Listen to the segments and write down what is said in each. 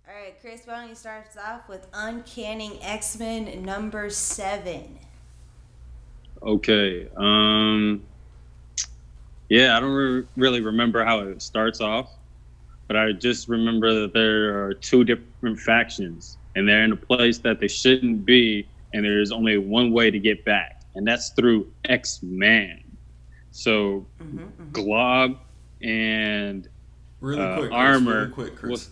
All right, Chris, why don't you start us off with Uncanny X-Men number 7? Okay. Yeah, I don't really remember how it starts off, but I just remember that there are two different factions, and they're in a place that they shouldn't be, and there's only one way to get back, and that's through X-Man. So, Glob and Really Armor quick, Chris. was.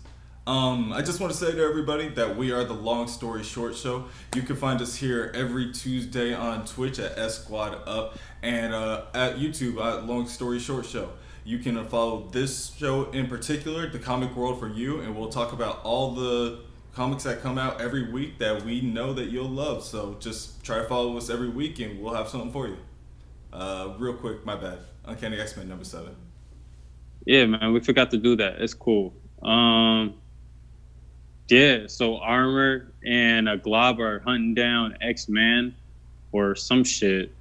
I just want to say to everybody that we are the Long Story Short Show. You can find us here every Tuesday on Twitch at S Squad Up and at YouTube at Long Story Short Show. You can follow this show in particular, The Comic World for You, and we'll talk about all the comics that come out every week that we know that you'll love. So just try to follow us every week, and we'll have something for you. Real quick, my bad. Uncanny X-Men number 7. Yeah, man, we forgot to do that. It's cool. Yeah, so Armor and Glob are hunting down X-Man or some shit,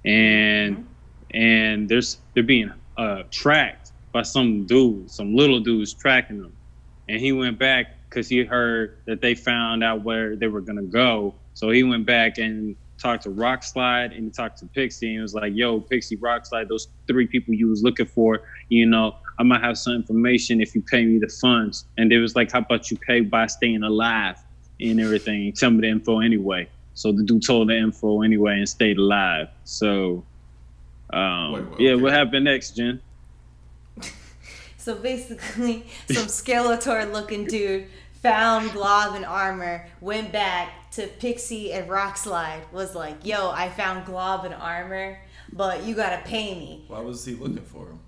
and they're being tracked by some little dudes tracking them, and he went back because he heard that they found out where they were gonna go, so he went back and talked to Rockslide and he talked to Pixie and he was like, "Yo, Pixie, Rockslide, those 3 people you was looking for, I might have some information if you pay me the funds." And they was like, "How about you pay by staying alive and everything? Tell me the info anyway." So the dude told the info anyway and stayed alive. So, Okay. what happened next, Jen? So basically, some Skeletor-looking dude found Glob and Armor, went back to Pixie and Rockslide, was like, "Yo, I found Glob and Armor, but you gotta pay me." Why was he looking for him?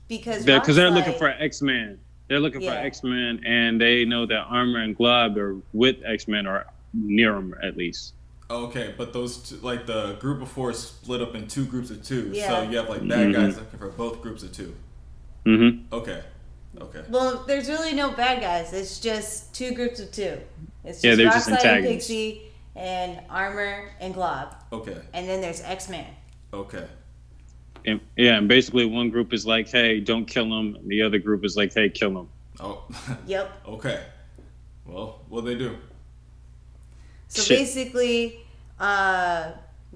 Because They're looking for X-Men. They're looking for Yeah. X-Men, and they know that Armor and Glob are with X-Men or near them at least. Okay, but those two, like the group of 4 split up in 2 groups of 2. Yeah. So you have like bad guys looking for both groups of 2. Mm-hmm. Okay. Well, there's really no bad guys. It's just 2 groups of 2. It's Yeah, just they're just Rockslide and antagonists. Pixie and Armor and Glob. Okay. And then there's X-Man. Okay. And basically one group is like, "Hey, don't kill him." And the other group is like, "Hey, kill him." Oh. Yep. Okay. Well, what they do? So Shit. basically,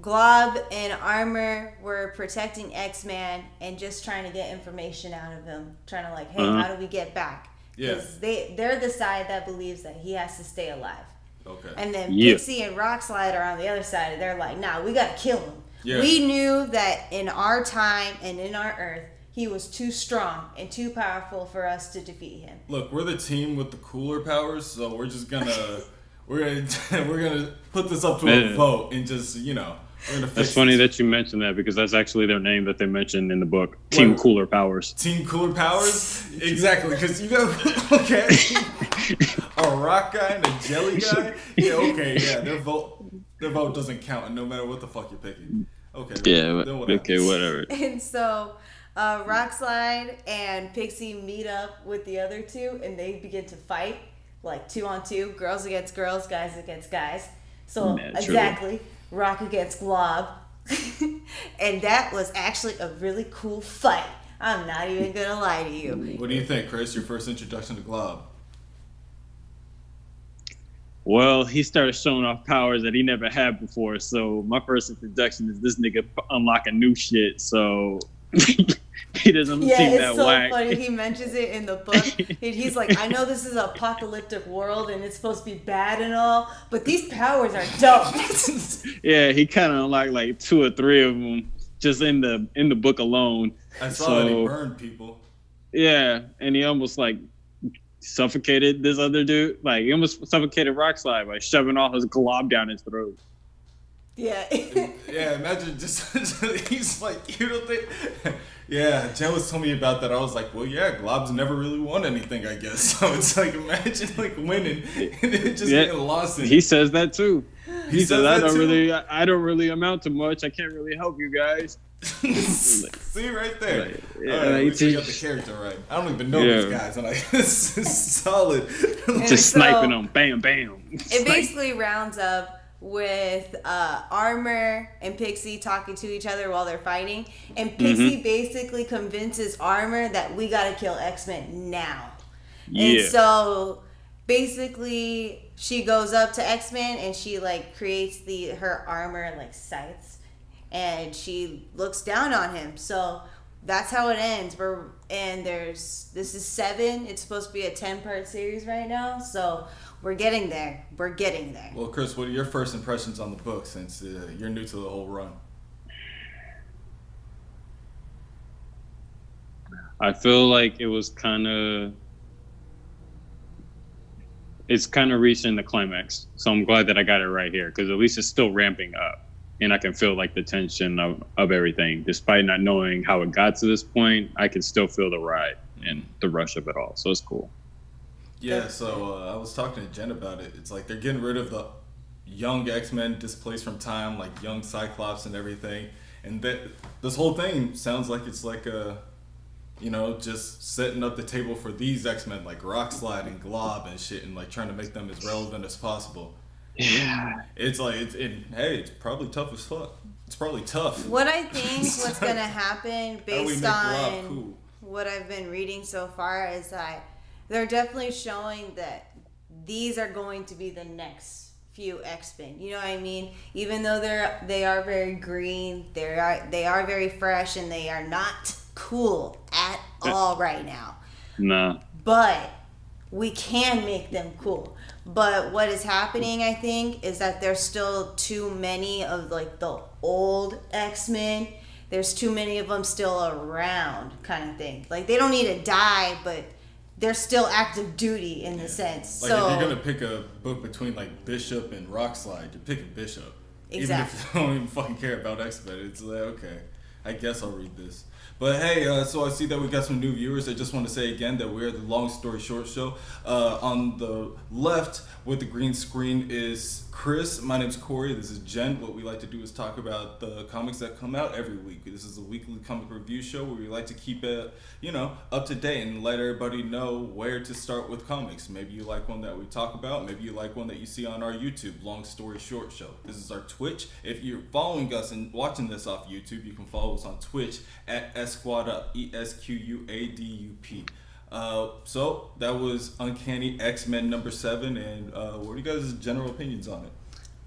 Glob and Armor were protecting X-Man and just trying to get information out of him. Trying to like, hey, how do we get back? Yeah. Because they're the side that believes that he has to stay alive. Okay. And then Yeah. Pixie and Rockslide are on the other side. They're like, nah, we got to kill him. Yeah. We knew that in our time and in our Earth, he was too strong and too powerful for us to defeat him. Look, we're the team with the cooler powers, so we're just gonna we're gonna put this up to a vote and just we're gonna fix That's funny this. that you mentioned that because that's actually their name that they mentioned in the book. Team Cooler Powers. Team Cooler Powers? Exactly, because you got, okay, a rock guy and a jelly guy? Yeah, okay, yeah, their vote doesn't count, and no matter what the fuck you're picking. Okay, Yeah, then what okay, happens? whatever. And so Rockslide and Pixie meet up with the other 2 and they begin to fight like 2-on-2, girls against girls, guys against guys. So Naturally. exactly, Rock against Glob. And that was actually a really cool fight. I'm not even gonna lie to you. What do you think, Chris? Your first introduction to Glob? Well, he started showing off powers that he never had before. So my first introduction is this nigga unlocking new shit. So he doesn't Yeah, seem it's that so whack. funny. He mentions it in the book. And he's like, I know this is an apocalyptic world and it's supposed to be bad and all, but these powers are dope. Yeah, he kind of unlocked like 2 or 3 of them just in the book alone. I saw that he burned people. Yeah, and he almost like suffocated this other dude. Like he almost suffocated Rockslide by shoving all his glob down his throat. Yeah. Yeah, imagine just he's like, you don't think? Yeah, Jen was telling me about that. I was like, well, yeah, Glob's never really won anything, I guess. So it's like, imagine like winning and then just getting lost in. He says that too. He says, says that too? I don't really amount to much. I can't really help you guys. See right there. Like, All yeah, right, at like, least we got the character right. I don't even know these guys. I'm like, this is solid. Just so- sniping them. Bam, bam. It basically rounds up with Armor and Pixie talking to each other while they're fighting. And Pixie basically convinces Armor that we gotta kill X-Men now. And Yeah. so basically she goes up to X-Men and she like creates her armor like scythes and she looks down on him. So that's how it ends. This is 7. It's supposed to be a 10-part series right now. So we're getting there. We're getting there. Well, Chris, what are your first impressions on the book since you're new to the whole run? I feel like it's kind of reaching the climax. So I'm glad that I got it right here because at least it's still ramping up. And I can feel like the tension of everything. Despite not knowing how it got to this point, I can still feel the ride and the rush of it all. So it's cool. Yeah, so I was talking to Jen about it. It's like they're getting rid of the young X-Men displaced from time, like young Cyclops and everything. And this whole thing sounds like it's like just setting up the table for these X-Men like Rockslide and Glob and shit and like trying to make them as relevant as possible. Yeah. It's like, it's probably tough as fuck. It's probably tough. What I think what's going to happen based on cool? what I've been reading so far is that they're definitely showing that these are going to be the next few X-Men. You know what I mean? Even though they are very green, they are very fresh, and they are not cool at all right now. Nah. But we can make them cool. But what is happening, I think, is that there's still too many of like the old X-Men. There's too many of them still around, kind of thing. Like they don't need to die, but they're still active duty in the sense. Like so if you're gonna pick a book between like Bishop and Rockslide, you're picking Bishop. Exactly. Even if you don't even fucking care about X-Men, it's like, okay, I guess I'll read this. But hey, so I see that we got some new viewers. I just want to say again that we're the Long Story Short Show. On the left with the green screen is Chris. My name's Corey. This is Jen. What we like to do is talk about the comics that come out every week. This is a weekly comic review show where we like to keep it, up to date and let everybody know where to start with comics. Maybe you like one that we talk about. Maybe you like one that you see on our YouTube, Long Story Short Show. This is our Twitch. If you're following us and watching this off YouTube, you can follow us on Twitch at SquadUp, ESQUADUP. So that was Uncanny X-Men number 7, and what are you guys' general opinions on it?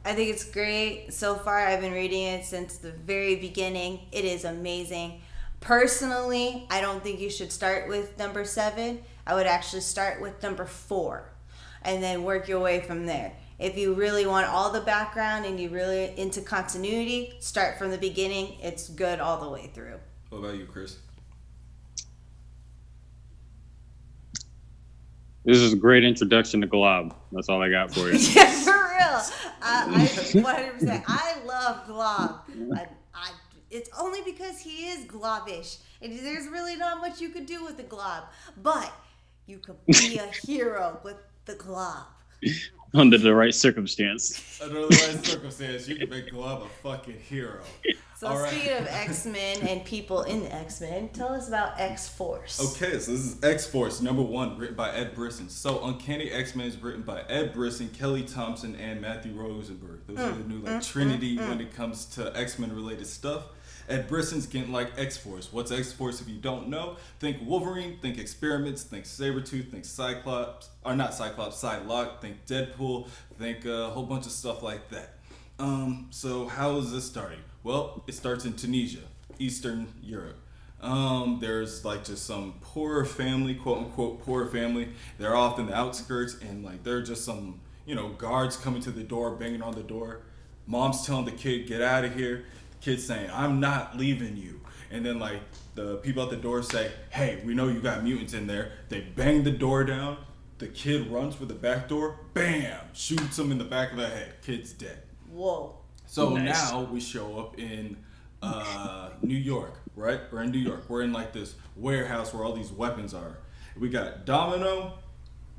I think it's great. So far, I've been reading it since the very beginning. It is amazing. Personally, I don't think you should start with number 7. I would actually start with number 4 and then work your way from there. If you really want all the background and you're really into continuity, start from the beginning. It's good all the way through. What about you, Chris? This is a great introduction to Glob. That's all I got for you. Yeah, for real. I 100%. I love Glob. It's only because he is globish. And there's really not much you could do with the Glob. But you could be a hero with the Glob. Under the right circumstance. Under the right circumstance, you can make Glob a fucking hero. So speaking of X-Men and people in the X-Men, tell us about X-Force. Okay, so this is X-Force, number 1, written by Ed Brisson. So Uncanny X-Men is written by Ed Brisson, Kelly Thompson, and Matthew Rosenberg. Those are the new Trinity when it comes to X-Men related stuff. Ed Brisson's getting like X-Force. What's X-Force if you don't know? Think Wolverine, think Experiments, think Sabretooth, think Cyclops, or not Cyclops, Psylocke, think Deadpool, think a whole bunch of stuff like that. So how is this starting? Well, it starts in Tunisia, Eastern Europe. There's like just some poor family, quote unquote poor family. They're off in the outskirts and like they're just some, guards coming to the door, banging on the door. Mom's telling the kid, get out of here. The kid's saying, I'm not leaving you. And then like the people at the door say, hey, we know you got mutants in there. They bang the door down. The kid runs for the back door. Bam! Shoots him in the back of the head. Kid's dead. Whoa. So Nice. now we show up in New York, right? We're in New York. We're in like this warehouse where all these weapons are. We got Domino,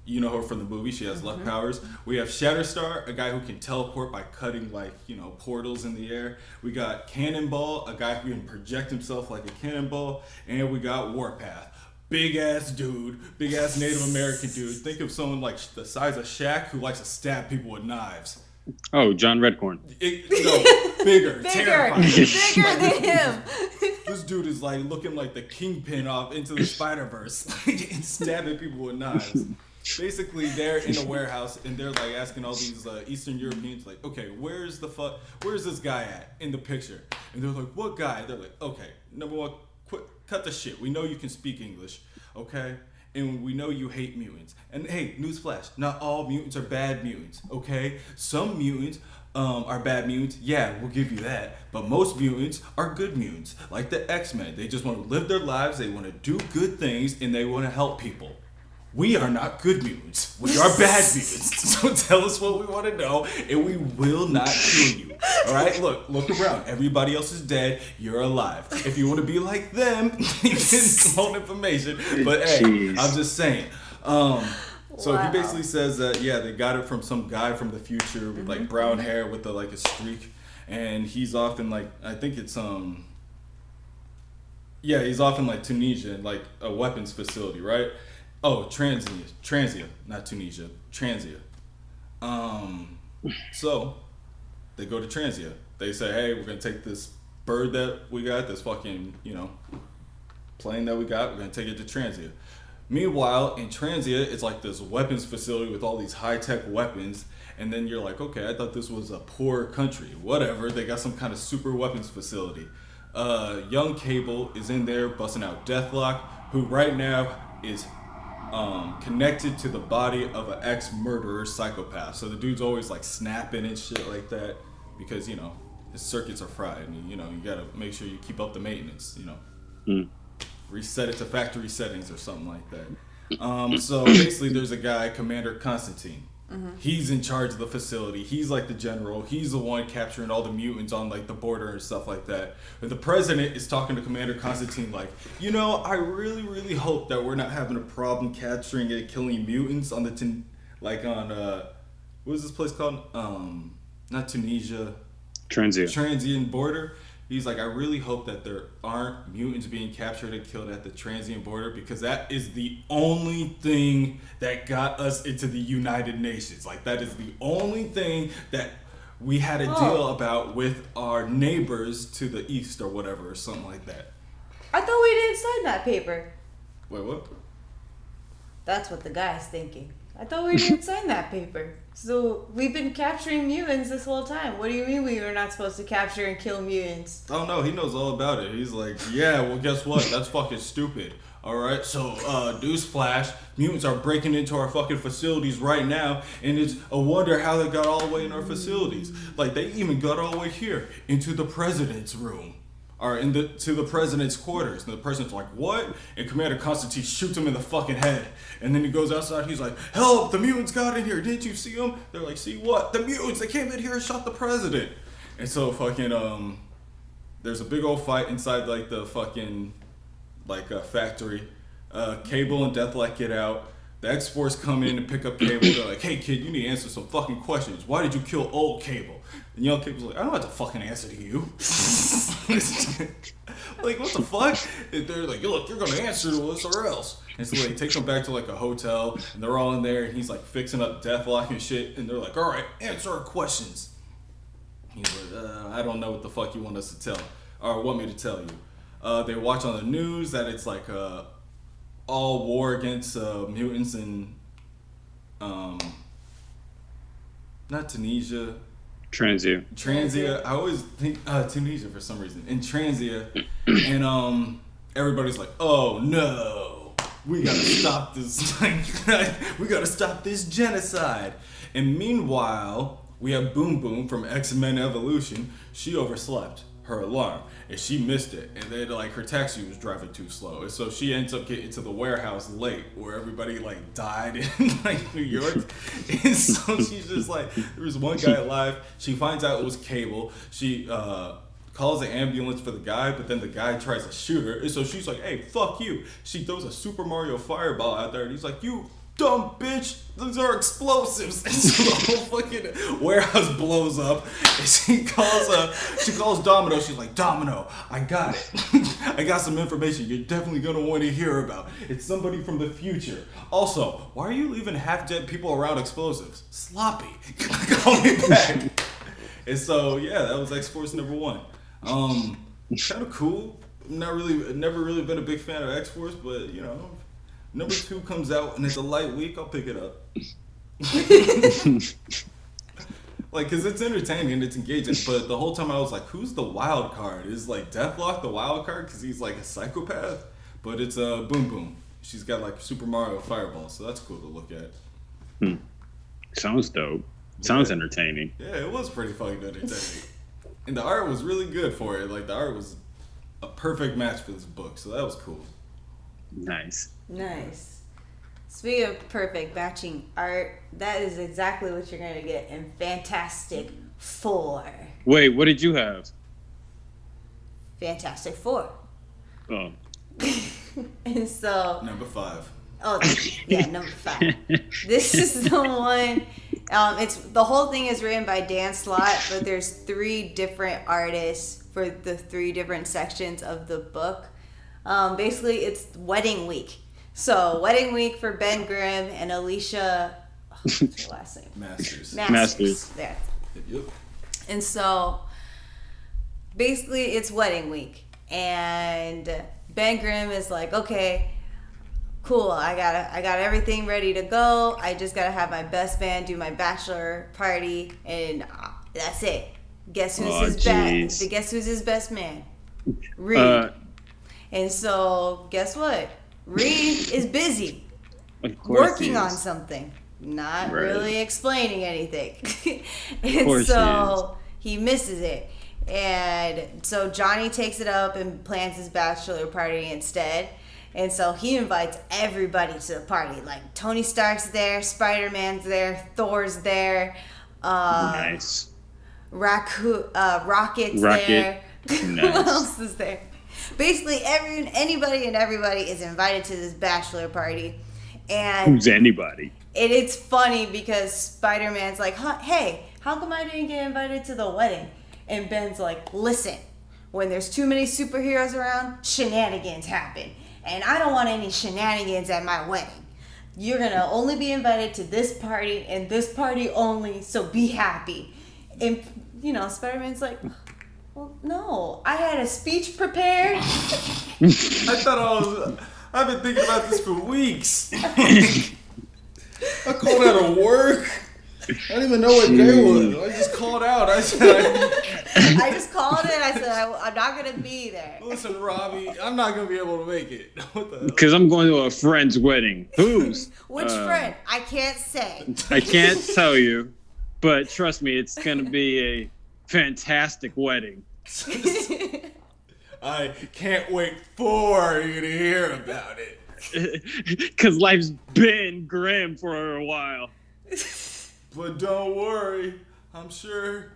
you know her from the movie. She has luck powers. We have Shatterstar, a guy who can teleport by cutting like, portals in the air. We got Cannonball, a guy who can project himself like a cannonball. And we got Warpath. Big ass dude, big ass Native American dude. Think of someone like the size of Shaq who likes to stab people with knives. Oh, John Redcorn. Bigger, Bigger, terrifying. bigger than him. This dude is like looking like the Kingpin off Into the Spider-Verse and stabbing people with knives. Basically, they're in a warehouse and they're like asking all these Eastern Europeans, like, okay, where's this guy at in the picture? And they're like, what guy? They're like, okay, number one, cut the shit. We know you can speak English, okay? And we know you hate mutants. And hey, newsflash, not all mutants are bad mutants, okay? Some mutants are bad mutants. Yeah, we'll give you that. But most mutants are good mutants, like the X-Men. They just want to live their lives, they want to do good things, and they want to help people. We are not good mutants. We are bad mutants. So tell us what we want to know, and we will not kill you. All right? Look around. Everybody else is dead. You're alive. If you want to be like them, you can clone information. But hey, Jeez. I'm just saying. So Wow. he basically says that they got it from some guy from the future with like brown hair with like a streak, and he's off in like I think it's he's off in like Tunisia, like a weapons facility, right? Oh, Transia, not Tunisia, Transia. So they go to Transia. They say, hey, we're gonna take this bird that we got, this fucking, plane that we got, we're gonna take it to Transia. Meanwhile, in Transia, it's like this weapons facility with all these high-tech weapons, and then you're like, okay, I thought this was a poor country. Whatever, they got some kind of super weapons facility. Young Cable is in there busting out Deathlock, who right now is connected to the body of an ex-murderer psychopath. So the dude's always like snapping and shit like that because, his circuits are fried. And, you gotta make sure you keep up the maintenance, reset it to factory settings or something like that. So basically there's a guy, Commander Constantine. He's in charge of the facility. He's like the general. He's the one capturing all the mutants on like the border and stuff like that. But the president is talking to Commander Constantine like, I really, really hope that we're not having a problem capturing and killing mutants on what is this place called? Not Tunisia. Transient border. He's like, I really hope that there aren't mutants being captured and killed at the transient border because that is the only thing that got us into the United Nations. Like, that is the only thing that we had a deal about with our neighbors to the east or whatever, or something like that. I thought we didn't sign that paper. Wait, what? That's what the guy's thinking. I thought we didn't sign that paper. So we've been capturing mutants this whole time. What do you mean we were not supposed to capture and kill mutants? Oh no, he knows all about it. He's like, yeah, well guess what? That's fucking stupid. Alright, so newsflash, mutants are breaking into our fucking facilities right now, and it's a wonder how they got all the way in our facilities. Like they even got all the way here, into the president's room. Or to the president's quarters. And the president's like, what? And Commander Constantine shoots him in the fucking head. And then he goes outside, he's like, help, the mutants got in here. Didn't you see them? They're like, see what? The mutants, they came in here and shot the president. And so fucking, there's a big old fight inside like the fucking, factory. Cable and Deathlight get out. The X-Force come in and pick up Cable. They're like, hey kid, you need to answer some fucking questions. Why did you kill old Cable? And young Cable's like, I don't have to fucking answer to you. Like, what the fuck? And they're like, look, you're gonna answer to us or else. And so they take them back to like a hotel, and they're all in there, and he's like fixing up Deathlock and shit. And they're like, all right, answer our questions. He's like, I don't know what the fuck you want us to tell, or want me to tell you. They watch on the news that it's like all war against mutants in not Tunisia. Transia. I always think Tunisia for some reason. In Transia, and everybody's like, oh no, we gotta stop this. We gotta stop this genocide. And meanwhile, we have Boom Boom from X-Men Evolution. She overslept her alarm and she missed it, and then like her taxi was driving too slow, and so she ends up getting to the warehouse late where everybody like died in like New York. And so she's just like, there was one guy alive. She finds out it was Cable. She calls the ambulance for the guy, but then the guy tries to shoot her, and so she's like, hey, fuck you. She throws a Super Mario fireball out there, and he's like, you dumb bitch, those are explosives. And so the whole fucking warehouse blows up. And she calls Domino. She's like, Domino, I got it. I got some information you're definitely gonna want to hear about. It's somebody from the future. Also, why are you leaving half dead people around explosives? Sloppy. Call me back. And so yeah, that was X-Force number 1. Kind of cool. Never really been a big fan of X-Force, but you know, number 2 comes out and it's a light week, I'll pick it up. Like, cause it's entertaining and it's engaging, but the whole time I was like, who's the wild card? Is like Deathlock the wild card? Cause he's like a psychopath? But it's Boom Boom. She's got like Super Mario Fireball, so that's cool to look at. Sounds dope. Sounds entertaining. Yeah, it was pretty fucking entertaining. And the art was really good for it. Like, the art was a perfect match for this book, so that was cool. Nice. Speaking of perfect matching art, that is exactly what you're going to get in Fantastic Four. Wait, what did you have? Fantastic Four. Oh. And so... Number 5. Oh, yeah, number 5. This is the one... it's the whole thing is written by Dan Slott, but there's 3 different artists for the 3 different sections of the book. Basically, it's Wedding Week. So, Wedding Week for Ben Grimm and Alicia... what's her last name? Masters. There. Yep. And so, basically, it's Wedding Week. And Ben Grimm is like, okay, cool, I got everything ready to go. I just gotta have my best man do my bachelor party, and that's it. Guess who's Guess who's his best man? Reed. And so, guess what? Reed is busy working on something, not really explaining anything. And so he misses it. And so Johnny takes it up and plans his bachelor party instead. And so he invites everybody to the party. Like, Tony Stark's there, Spider-Man's there, Thor's there. Nice. Rocket's there. Nice. Who else is there? Basically, anybody and everybody is invited to this bachelor party. And who's anybody? And it's funny because Spider-Man's like, hey, how come I didn't get invited to the wedding? And Ben's like, listen, when there's too many superheroes around, shenanigans happen. And I don't want any shenanigans at my wedding. You're going to only be invited to this party and this party only, so be happy. And, you know, Spider-Man's like, well, no, I had a speech prepared. I've been thinking about this for weeks. I called out of work. I don't even know what day was. I just called out. I just called it. I said, I'm not going to be there. Listen, Robbie, I'm not going to be able to make it. What the hell? Because I'm going to a friend's wedding. Whose? Which friend? I can't say. I can't tell you, but trust me, it's going to be a fantastic wedding. I can't wait for you to hear about it. Because life's been grim for a while. But don't worry, I'm sure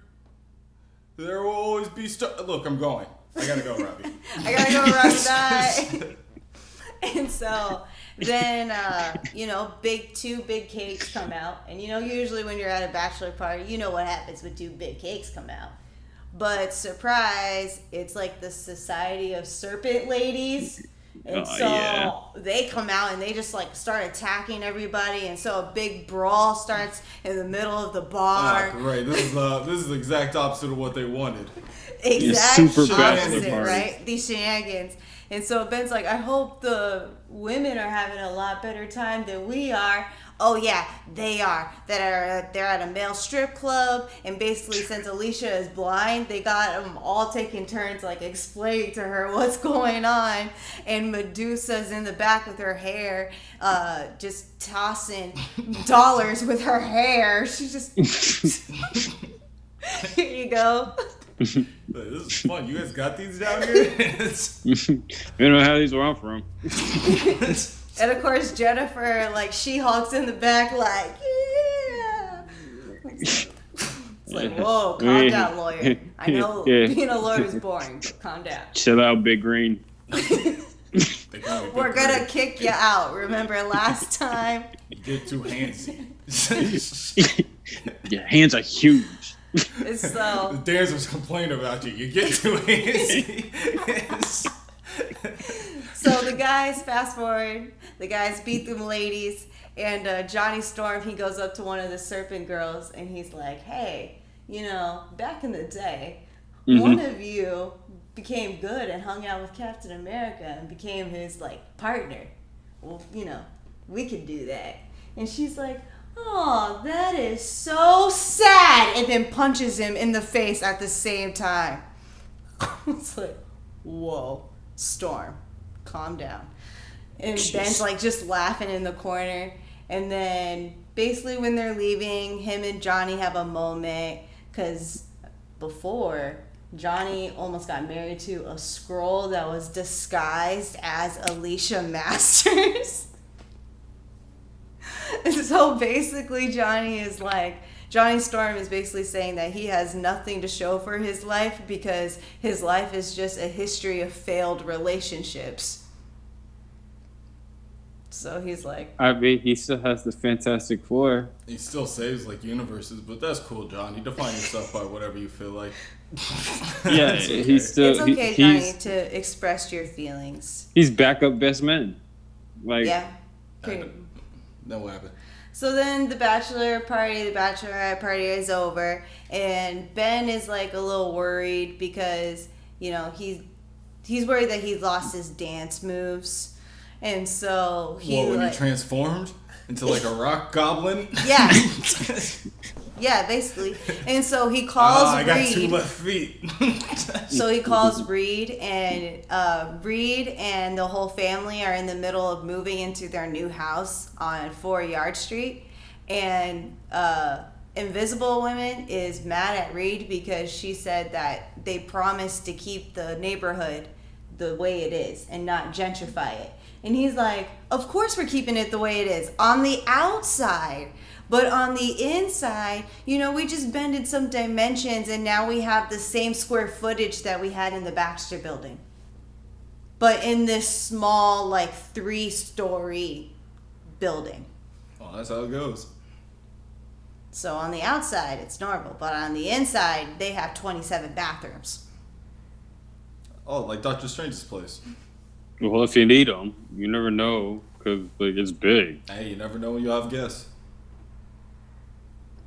there will always be Look, I'm going. I gotta go, Robbie. I gotta go, Robbie. And so then, you know, two big cakes come out. And, you know, usually when you're at a bachelor party, you know what happens when 2 big cakes come out. But surprise, it's like the Society of Serpent Ladies. And they come out and they just like start attacking everybody, and so a big brawl starts in the middle of the bar. Oh, great! This is the exact opposite of what they wanted. Exact super opposite, right? These shenanigans. And so Ben's like, I hope the women are having a lot better time than we are. Oh yeah, they are. They're at a male strip club, and basically since Alicia is blind, they got them all taking turns like explaining to her what's going on. And Medusa's in the back with her hair, just tossing dollars with her hair. She just here you go. This is fun. You guys got these down here? I don't know how these were on from. And of course, Jennifer, like, She-Hulk's in the back, like, yeah. It's like, whoa, calm down, lawyer. I know being a lawyer is boring, but calm down. Chill out, Big Green. We're gonna kick you out. Remember last time? get too handsy. Your hands are huge. So The dancers was complaining about you. You get too handsy. So the guys, fast forward, the guys beat them ladies, and Johnny Storm, he goes up to one of the serpent girls, and he's like, hey, you know, back in the day, one of you became good and hung out with Captain America and became his, like, partner. Well, you know, we could do that. And she's like, oh, that is so sad, and then punches him in the face at the same time. It's like, whoa, Storm, calm down. And Ben's like just laughing in the corner. And then basically when they're leaving, him and Johnny have a moment, because before, Johnny almost got married to a Skrull that was disguised as Alicia Masters. And so basically Johnny Storm is basically saying that he has nothing to show for his life because his life is just a history of failed relationships. So he's like... I mean, he still has the Fantastic Four. He still saves, like, universes, but that's cool, John. You define yourself by whatever you feel like. Yeah, okay. he's still... It's okay, Johnny, to express your feelings. He's backup best man. Like, yeah. Then what happened? So then the bachelorette party is over, and Ben is like a little worried because, you know, he's worried that he lost his dance moves, and so when he transformed into like a rock goblin? Yeah. Yeah, basically. And so he calls I got Reed. 2 left feet. So he calls Reed, and Reed and the whole family are in the middle of moving into their new house on 4 Yard Street. And Invisible Woman is mad at Reed because she said that they promised to keep the neighborhood the way it is and not gentrify it. And he's like, of course we're keeping it the way it is on the outside. But on the inside, you know, we just bended some dimensions and now we have the same square footage that we had in the Baxter building. But in this small, like, 3-story building. Oh, that's how it goes. So on the outside, it's normal. But on the inside, they have 27 bathrooms. Oh, like Doctor Strange's place. well, if you need them, you never know because like it's big. Hey, you never know when you have guests.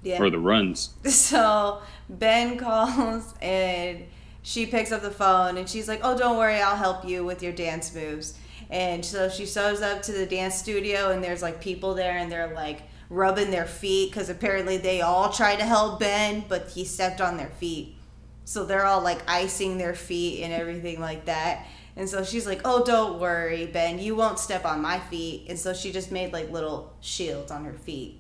Yeah. Or the runs. So Ben calls and she picks up the phone and she's like, oh, don't worry, I'll help you with your dance moves. And so she shows up to the dance studio and there's like people there and they're like rubbing their feet because apparently they all tried to help Ben, but he stepped on their feet. So they're all like icing their feet and everything like that. And so she's like, oh, don't worry, Ben, you won't step on my feet. And so she just made like little shields on her feet.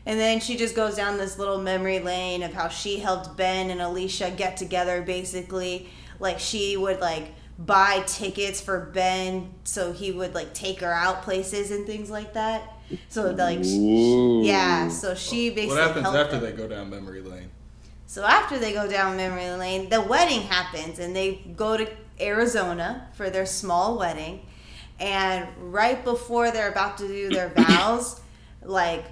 And then she just goes down this little memory lane of how she helped Ben and Alicia get together, basically. Like, she would, like, buy tickets for Ben so he would, like, take her out places and things like that. So, like, yeah, so she basically What happens after them. they go down memory lane? So after they go down memory lane, the wedding happens, and they go to Arizona for their small wedding. And right before they're about to do their vows, like...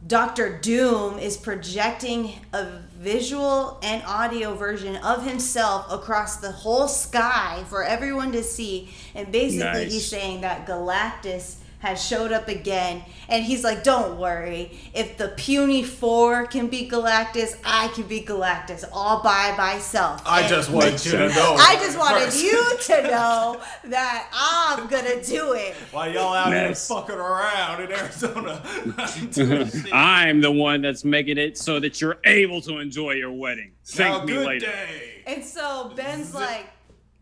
Dr. Doom is projecting a visual and audio version of himself across the whole sky for everyone to see. And basically he's saying that Galactus has showed up again. And he's like, don't worry. If the puny 4 can beat Galactus, I can beat Galactus all by myself. I just wanted you to know. I just wanted you to know that I'm going to do it. While y'all out here fucking around in Arizona. I'm the one that's making it so that you're able to enjoy your wedding. Thank me later. Day. And so Ben's like,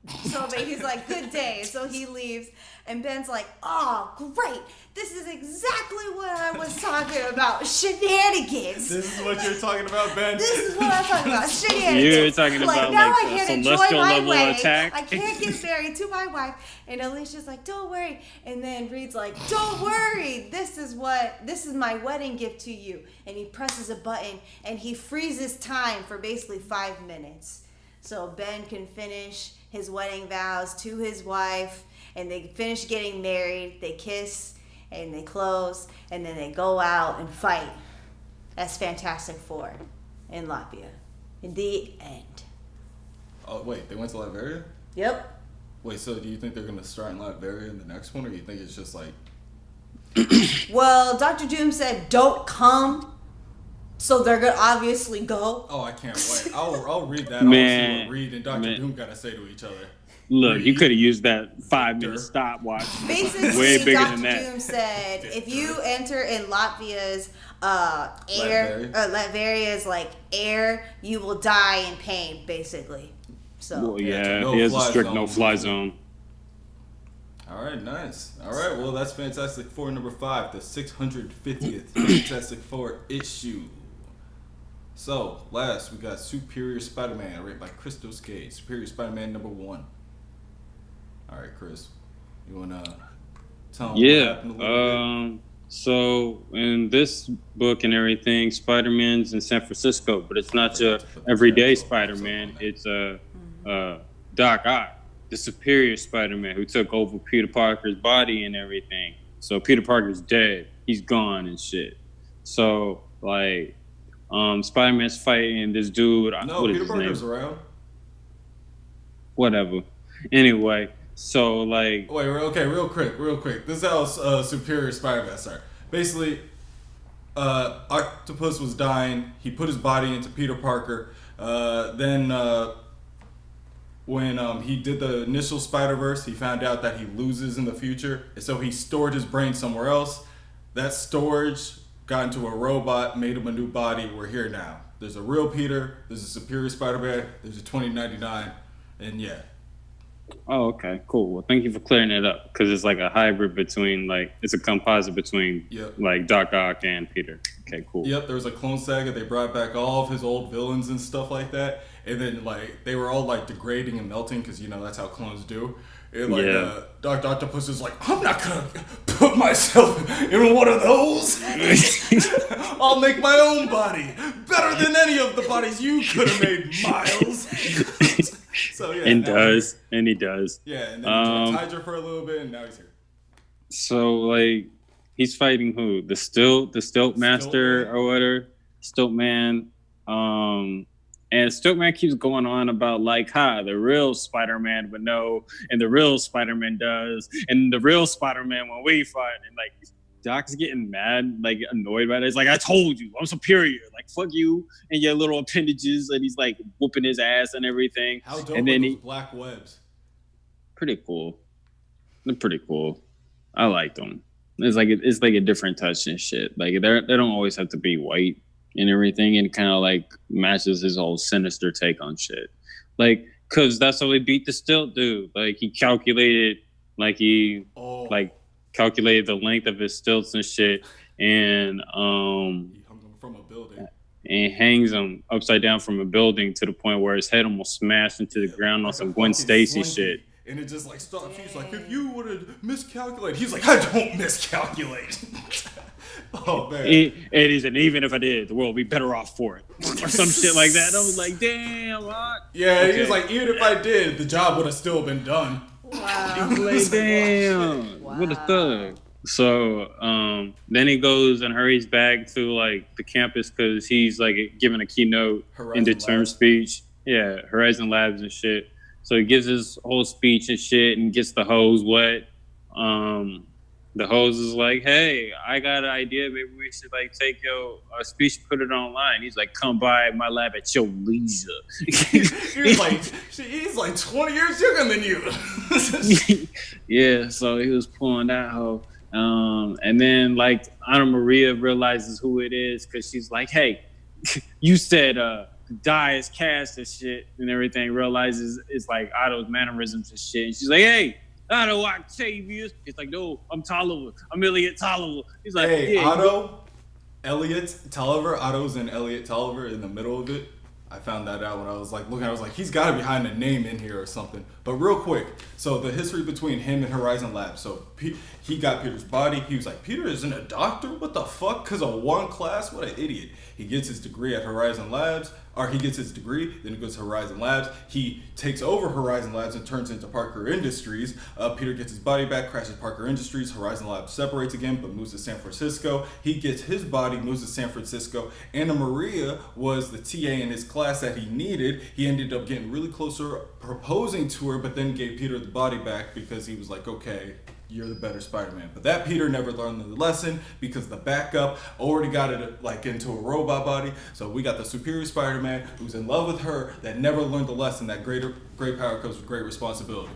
he's like, good day. So he leaves. And Ben's like, oh, great. This is exactly what I was talking about. Shenanigans. This is what you're talking about, Ben? This is what I'm talking about. Shenanigans. You're talking about now like I the can't enjoy celestial my level wedding. attack. I can't get married to my wife. And Alicia's like, don't worry. And then Reed's like, don't worry. This is my wedding gift to you. And he presses a button and he freezes time for basically 5 minutes. So Ben can finish his wedding vows to his wife. And they finish getting married. They kiss. and they close, and then they go out and fight as Fantastic Four in Latvia. In the end. Oh wait, they went to Latveria? Yep. Wait, so do you think they're gonna start in Latveria in the next one, or you think it's just like? Well, Dr. Doom said, "Don't come," so they're gonna obviously go. Oh, I can't wait. I'll read that. Man, I'll see what Reed and Dr. Doom gotta say to each other. Look, you could have used that 5-minute stopwatch. Basically, way bigger Dr. than that. Doom said, if you enter in Latvia's Latveria's like air, you will die in pain, basically. So Well, yeah, he has a strict no-fly zone. All right, nice. All right, well, that's Fantastic Four number 5, the 650th Fantastic Four issue. So, last, we got Superior Spider-Man, written by Christos Gage. Superior Spider-Man number 1. All right, Chris, you want to tell them what happened a little bit? So, in this book and everything, Spider-Man's in San Francisco, but it's not your everyday Spider-Man. It's Doc Ock, the superior Spider-Man who took over Peter Parker's body and everything. So Peter Parker's dead. He's gone and shit. So, like, Spider-Man's fighting this dude. No, what is Peter his Parker's name? around. Whatever. Anyway, so, like... Wait, okay, real quick. This is how Superior Spider-Man started. Basically, Octopus was dying. He put his body into Peter Parker. Then when he did the initial Spider-Verse, he found out that he loses in the future. And so he stored his brain somewhere else. That storage got into a robot, made him a new body. We're here now. There's a real Peter. There's a Superior Spider-Man. There's a 2099. And yeah. Oh, okay, cool. Well, thank you for clearing it up, because it's like a hybrid between, like, it's a composite between, like, Doc Ock and Peter. Okay, cool. Yep, there was a Clone Saga. They brought back all of his old villains and stuff like that. And then, like, they were all, like, degrading and melting, because, you know, that's how clones do. And, like, Dr. Octopus is like, I'm not going to put myself in one of those. I'll make my own body. Better than any of the bodies you could have made, Miles. So, yeah. And he does. Yeah, and then he joined Hydra for a little bit, and now he's here. So, like, he's fighting who? The Stilt Master or whatever? Stilt Man. And Stilt Man keeps going on about, like, the real Spider-Man would know, and the real Spider-Man does, and the real Spider-Man when we fight. And, like, Doc's getting mad, like, annoyed by it. He's like, I told you, I'm superior. Like, fuck you and your little appendages. And he's, like, whooping his ass and everything. How dope and then are those black webs? Pretty cool. They're pretty cool. I like them. It's like a different touch and shit. Like, they don't always have to be white and everything, and kind of, like, matches his whole sinister take on shit. Like, because that's how he beat the Stilt dude. Like, he calculated, calculated the length of his stilts and shit, and he hung him from a building, and hangs him upside down from a building to the point where his head almost smashed into the ground on some Gwen Stacy shit. And it just like stops. He's like, if you would have miscalculated, he's like, I don't miscalculate. Oh man. It isn't. Even if I did, the world would be better off for it, or some shit like that. I was like, damn, what? Yeah, okay. He was like, even if I did, the job would have still been done. Wow. Like, damn, what a thug. So then he goes and hurries back to, like, the campus because he's, like, giving a keynote end-of-term speech. Yeah, Horizon Labs and shit. So he gives his whole speech and shit and gets the hose wet. The hose is like, hey, I got an idea. Maybe we should, like, take your speech and put it online. He's like, come by my lab at your leisure. he's like 20 years younger than you. Yeah, so he was pulling that hoe. And then, like, Anna Maria realizes who it is because she's like, hey, you said die is cast and shit and everything. Realizes it's, like, Otto's mannerisms and shit. And she's like, hey, Otto Octavius. He's like, no, I'm Tolliver. I'm Elliot Tolliver. He's like, hey, yeah, Otto, Elliot Tolliver. Otto's and Elliot Tolliver in the middle of it. I found that out when I was, like, looking. I was like, he's got to be hiding a name in here or something. But real quick, so the history between him and Horizon Labs. So he got Peter's body. He was like, Peter isn't a doctor? What the fuck? Because of one class? What an idiot. He gets his degree at Horizon Labs. or he gets his degree, then he goes to Horizon Labs. He takes over Horizon Labs and turns into Parker Industries. Peter gets his body back, crashes Parker Industries. Horizon Labs separates again, but moves to San Francisco. He gets his body, moves to San Francisco. Anna Maria was the TA in his class that he needed. He ended up getting really closer, proposing to her, but then gave Peter the body back because he was like, okay, you're the better Spider-Man. But that Peter never learned the lesson because the backup already got it like into a robot body. So we got the superior Spider-Man who's in love with her that never learned the lesson that great power comes with great responsibility.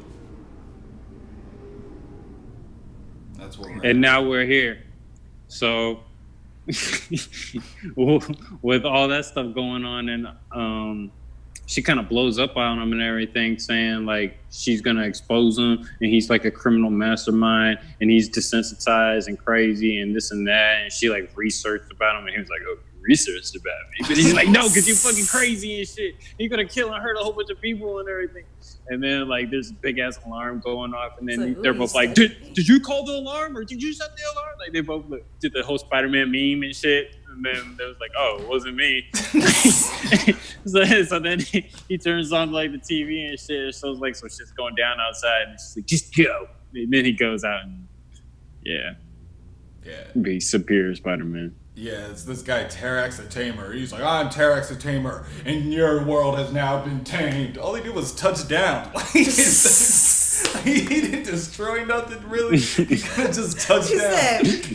That's what we're at. And now we're here. So with all that stuff going on, and she kind of blows up on him and everything, saying like she's gonna expose him and he's like a criminal mastermind and he's desensitized and crazy and this and that, and she like researched about him and he was like, oh, you researched about me? But he's like, no, because you're fucking crazy and shit, you're gonna kill and hurt a whole bunch of people and everything. And then like there's a big ass alarm going off, and then like, they're both like, did you call the alarm or did you set the alarm? Like they both did the whole Spider-Man meme and shit. And then it was like, oh, it wasn't me. so then he turns on like the TV and shit. So it's like some shit's going down outside, and she's like, just go. And then he goes out and be superior Spider-Man. Yeah, it's this guy Tarax the Tamer. He's like, I'm Tarax the Tamer, and your world has now been tamed. All he did was touch down. He didn't destroy nothing really. He kind of just touched down. This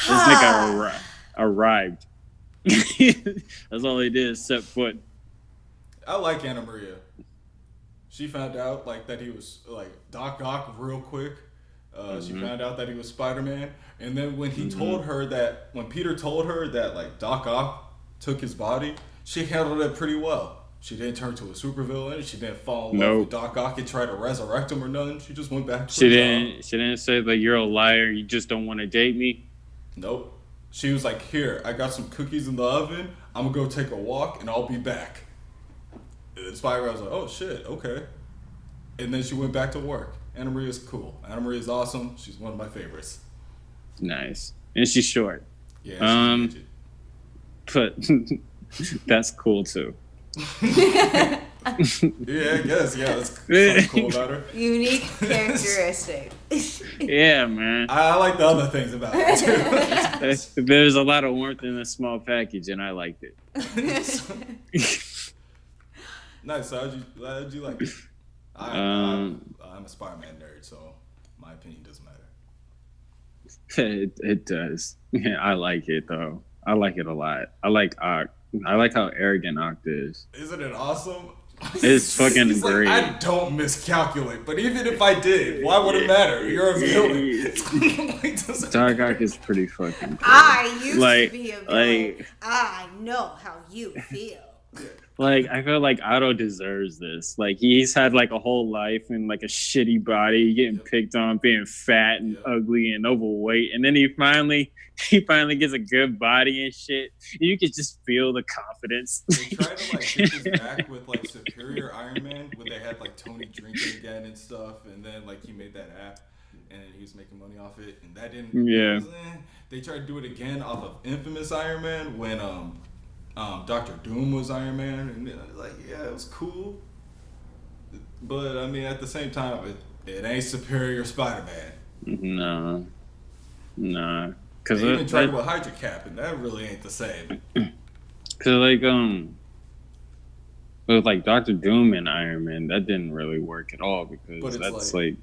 nigga arrived. That's all he did, set foot. I like Anna Maria. She found out like that he was like Doc Ock real quick. She found out that he was Spider-Man, and then when he told her that, when Peter told her that like Doc Ock took his body, she handled it pretty well. She didn't turn to a supervillain. She didn't fall in love with Doc Ock and try to resurrect him or nothing. She just went back to her job. She didn't say that you're a liar. You just don't want to date me. Nope. She was like, here, I got some cookies in the oven. I'm going to go take a walk, and I'll be back. And Spider-Man was like, oh, shit, okay. And then she went back to work. Anna Maria's cool. Anna Maria's awesome. She's one of my favorites. Nice. And she's short. Yeah, she's but that's cool, too. Yeah, I guess. Yeah, that's something cool about her. Unique characteristic. Yeah, man. I like the other things about her, too. There's a lot of warmth in a small package, and I liked it. Nice. So how'd you like it? I'm a Spider-Man nerd, so my opinion doesn't matter. It does. Yeah, I like it, though. I like it a lot. I like Ock. I like how arrogant Ock is. Isn't it awesome? It's fucking great. Like, I don't miscalculate, but even if I did, why would it matter? You're a villain. Doc Ock is pretty fucking cool. I used to be a villain. I know how you feel. Like, I feel like Otto deserves this. Like, he's had, like, a whole life in, like, a shitty body, getting picked on, being fat and ugly and overweight. And then he finally gets a good body and shit. And you can just feel the confidence. They tried to, like, get this back with, like, Superior Iron Man, where they had, like, Tony drinking again and stuff. And then, like, he made that app, and he was making money off it. And that didn't... Yeah. They tried to do it again off of Infamous Iron Man when, Dr. Doom was Iron Man, and like, yeah, it was cool, but I mean, at the same time, it ain't Superior Spider-Man. No, because they even tried with Hydra Cap, and that really ain't the same. Because like with like Dr. Doom and Iron Man, that didn't really work at all, because that's like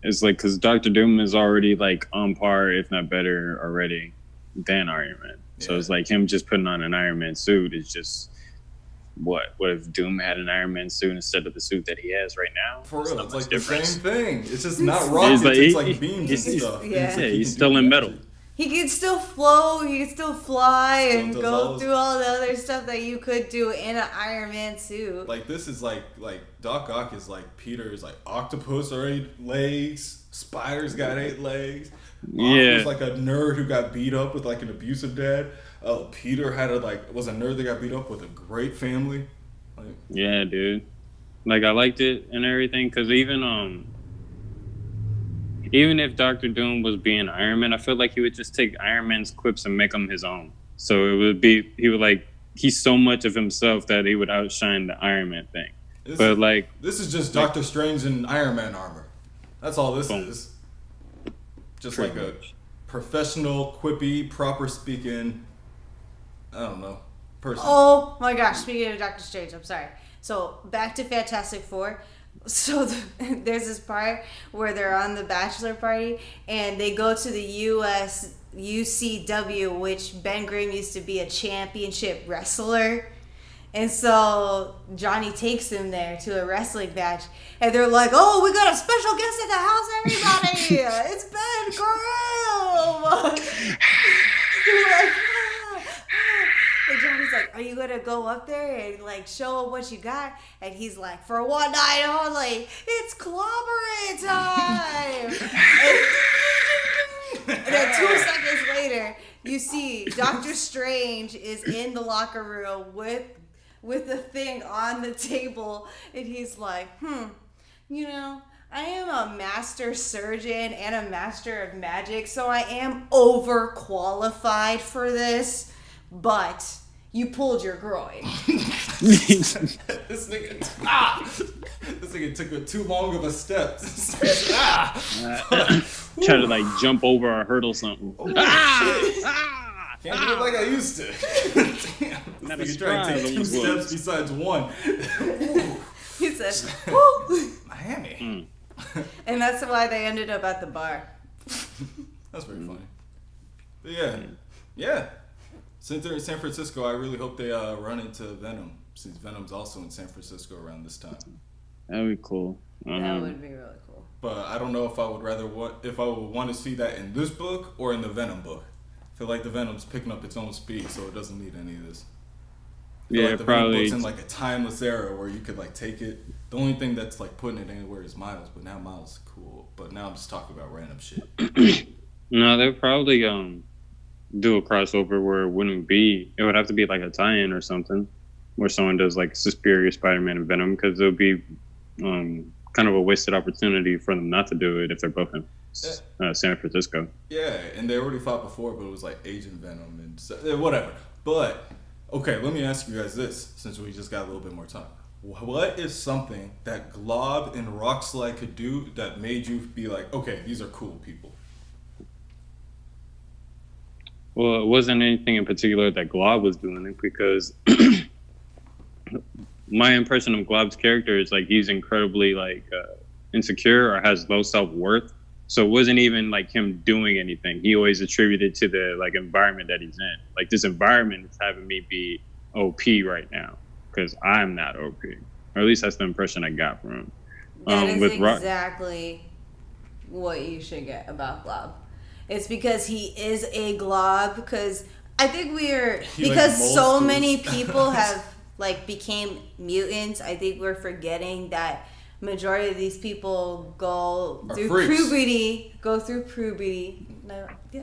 it's like because Dr. Doom is already like on par, if not better, already than Iron Man. So it's like him just putting on an Iron Man suit is just what if Doom had an Iron Man suit instead of the suit that he has right now? For real, it's like the same thing. It's just not rockets, it's like beams and stuff. Yeah, he's still in metal. He can still float, he can still fly, and go through all the other stuff that you could do in an Iron Man suit. Like, this is like Doc Ock is like Peter's like octopus or 8 legs, Spider's got 8 legs. Yeah, was like a nerd who got beat up with like an abusive dad. Peter was a nerd that got beat up with a great family. Like, yeah, dude. Like, I liked it and everything, because even if Dr. Doom was being Iron Man, I feel like he would just take Iron Man's quips and make them his own. So he would like he's so much of himself that he would outshine the Iron Man thing. This is just Doctor Strange in Iron Man armor. That's all this is. Just like a professional, quippy, proper speaking, I don't know, person. Oh my gosh, speaking of Doctor Strange, I'm sorry. So back to Fantastic Four. So there's this part where they're on the bachelor party and they go to the UCW, which Ben Grimm used to be a championship wrestler. And so Johnny takes him there to a wrestling match, and they're like, "Oh, we got a special guest in the house, everybody! It's Ben Grimm!" They're like, and Johnny's like, "Are you gonna go up there and like show him what you got?" And he's like, "For one night only, it's clobbering time!" And then 2 seconds later, you see Doctor Strange is in the locker room with the thing on the table, and he's like, you know, I am a master surgeon and a master of magic, so I am overqualified for this, but you pulled your groin. This nigga took too long of a step. Try to like jump over or hurdle something. Can't do it like I used to. Damn. This nigga trying to take 2 steps besides 1. He said, "Woo!" Miami. And that's why they ended up at the bar. That's very funny. But yeah. Since they're in San Francisco, I really hope they run into Venom, since Venom's also in San Francisco around this time. That'd be cool. That would be really cool. But I don't know if I would want to see that in this book or in the Venom book. I feel like the Venom's picking up its own speed, so it doesn't need any of this. I feel like the Venom book's in like a timeless era where you could like take it. The only thing that's like putting it anywhere is Miles, but now Miles is cool. But now I'm just talking about random shit. No, they'll probably do a crossover where it would have to be like a tie-in or something, where someone does like Superior Spider-Man and Venom, because it'll be kind of a wasted opportunity for them not to do it if they're both in San Francisco. Yeah, and they already fought before, but it was like Agent Venom and whatever. But okay, let me ask you guys this, since we just got a little bit more time. What is something that Glob and Rockslide could do that made you be like, okay, these are cool people? Well, it wasn't anything in particular that Glob was doing it, because my impression of Glob's character is like he's incredibly like insecure or has low self-worth. So it wasn't even like him doing anything. He always attributed to the like environment that he's in. Like, this environment is having me be OP right now because I'm not OP. Or at least that's the impression I got from him. That is exactly what you should get about Glob. It's because he is a glob. Because I think because so many people have like became mutants. I think we're forgetting that majority of these people go through puberty. No, yeah,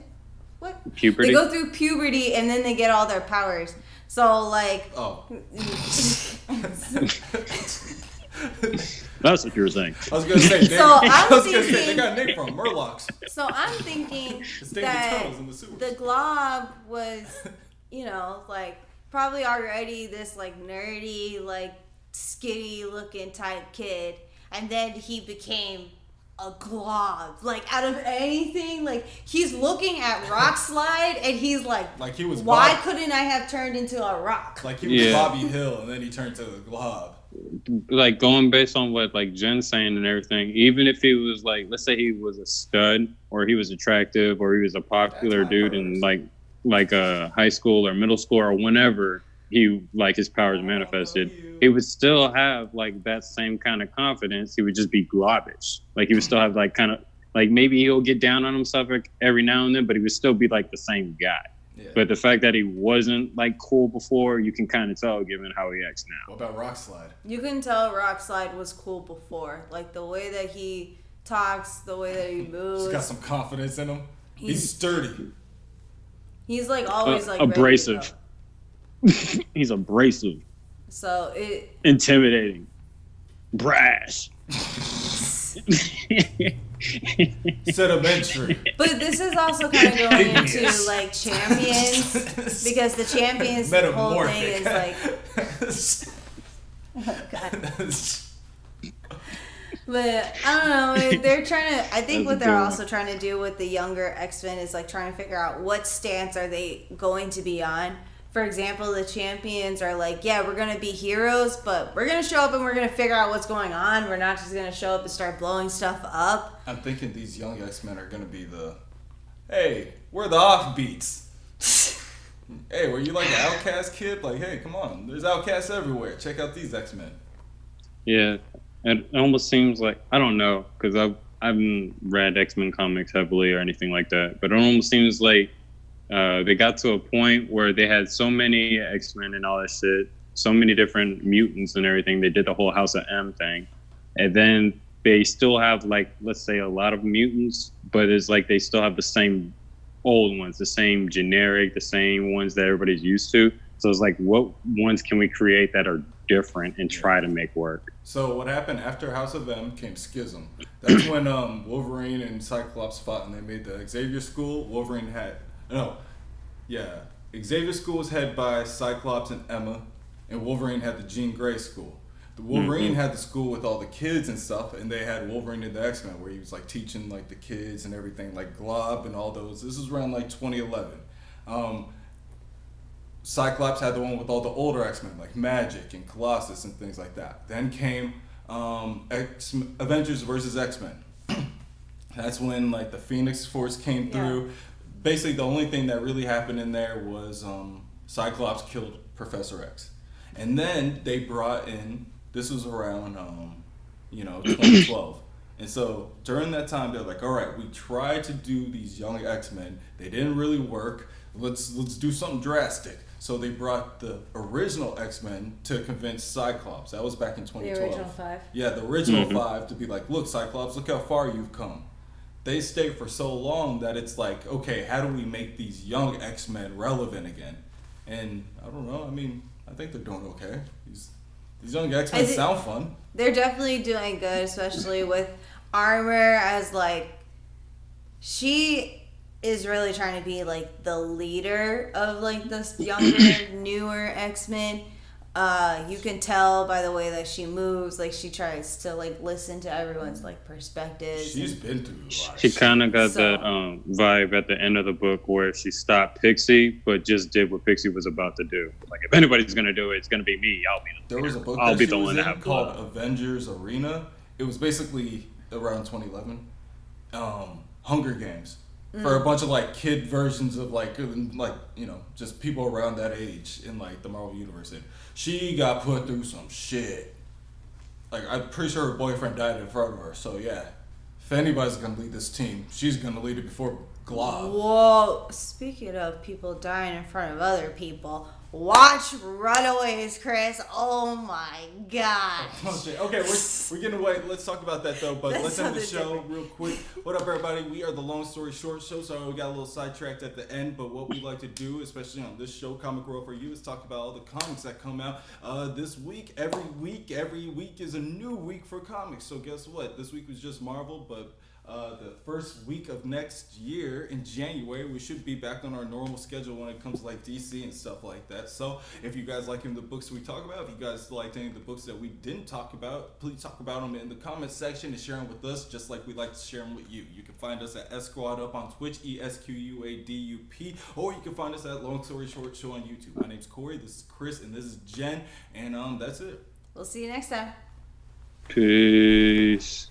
what? Puberty. They go through puberty and then they get all their powers. So like. Oh. That's what you were saying. I was gonna say. They got Nick from Murlocs. So I'm thinking that the glob was, like probably already this like nerdy, like skinny looking type kid, and then he became a glob. Like, out of anything, like he's looking at Rockslide and he's like he was. Why couldn't I have turned into a rock? Like he was Bobby Hill, and then he turned to the glob. Like, going based on what like Jen's saying and everything, even if he was like, let's say he was a stud or he was attractive or he was a popular dude in like a high school or middle school or whenever he like his powers manifested, he would still have like that same kind of confidence. He would just be globbish. Like, he would still have like kind of like, maybe he'll get down on himself every now and then, but he would still be like the same guy. Yeah. But the fact that he wasn't like cool before, you can kind of tell given how he acts now. What about Rockslide? You can tell Rockslide was cool before. Like, the way that he talks, the way that he moves. He's got some confidence in him. He's sturdy. He's like always like abrasive. He's abrasive. So intimidating. Brash. Sedimentary. But this is also kind of going into like champions because the champions the whole thing is like. Oh God. But I don't know. They're trying to. I think what they're also trying to do with the younger X-Men is like trying to figure out what stance are they going to be on. For example, the champions are like, yeah, we're gonna be heroes, but we're gonna show up and we're gonna figure out what's going on. We're not just gonna show up and start blowing stuff up. I'm thinking these young X-Men are gonna be the, hey, we're the offbeats. Hey, were you like an outcast kid? Like, hey, come on, there's outcasts everywhere. Check out these X-Men. Yeah, it almost seems like, I don't know, because I haven't read X-Men comics heavily or anything like that, but it almost seems like they got to a point where they had so many X-Men and all that shit, so many different mutants and everything. They did the whole House of M thing. And then they still have, like, let's say a lot of mutants, but it's like they still have the same old ones, the same generic, the same ones that everybody's used to. So it's like, what ones can we create that are different and try to make work? So what happened after House of M came Schism. That's when Wolverine and Cyclops fought and they made the Xavier School. Wolverine had... Xavier School was headed by Cyclops and Emma, and Wolverine had the Jean Grey School. The Wolverine had the school with all the kids and stuff, and they had Wolverine in the X-Men, where he was like teaching like the kids and everything, like Glob and all those. This was around like 2011. Cyclops had the one with all the older X-Men, like Magic and Colossus and things like that. Then came Avengers versus X-Men. That's when like the Phoenix Force came through. Yeah. Basically, the only thing that really happened in there was Cyclops killed Professor X. And then they brought in, this was around, 2012. And so during that time, they're like, all right, we tried to do these young X-Men. They didn't really work. Let's do something drastic. So they brought the original X-Men to convince Cyclops. That was back in 2012. The original 5? Yeah, the original 5 to be like, look, Cyclops, look how far you've come. They stayed for so long that it's like, okay, how do we make these young X-Men relevant again? And I don't know. I mean, I think they're doing okay. These young X-Men sound fun. They're definitely doing good, especially with Armor as like, she is really trying to be like the leader of like this younger, newer X-Men. You can tell by the way that she moves, like she tries to like listen to everyone's like perspectives. She's been through a lot. She kind of got that vibe at the end of the book where she stopped Pixie, but just did what Pixie was about to do. Like if anybody's gonna do it, it's gonna be me. I'll be the leader. There was a book I'll that be she the was one to have called blood. Avengers Arena. It was basically around 2011. Hunger Games. For a bunch of like kid versions of like just people around that age in like the Marvel universe. And she got put through some shit. Like I'm pretty sure her boyfriend died in front of her. So yeah, if anybody's gonna lead this team, she's gonna lead it before Glob. Whoa! Speaking of people dying in front of other people, watch Runaways, Chris. Oh my gosh. Okay, we're getting away. Let's talk about that though. But let's end the show real quick. What up, everybody? We are the Long Story Short Show. Sorry we got a little sidetracked at the end. But what we like to do, especially on this show, Comic World for You, is talk about all the comics that come out this week. Every week is a new week for comics. So guess what? This week was just Marvel, but the first week of next year in January, we should be back on our normal schedule when it comes to like DC and stuff like that. So if you guys like any of the books we talk about, if you guys liked any of the books that we didn't talk about, please talk about them in the comment section and share them with us, just like we like to share them with you. You can find us at Squad Up on Twitch, ESQUADUP, or you can find us at Long Story Short Show on YouTube. My name's Corey, this is Chris, and this is Jen, and that's it. We'll see you next time. Peace.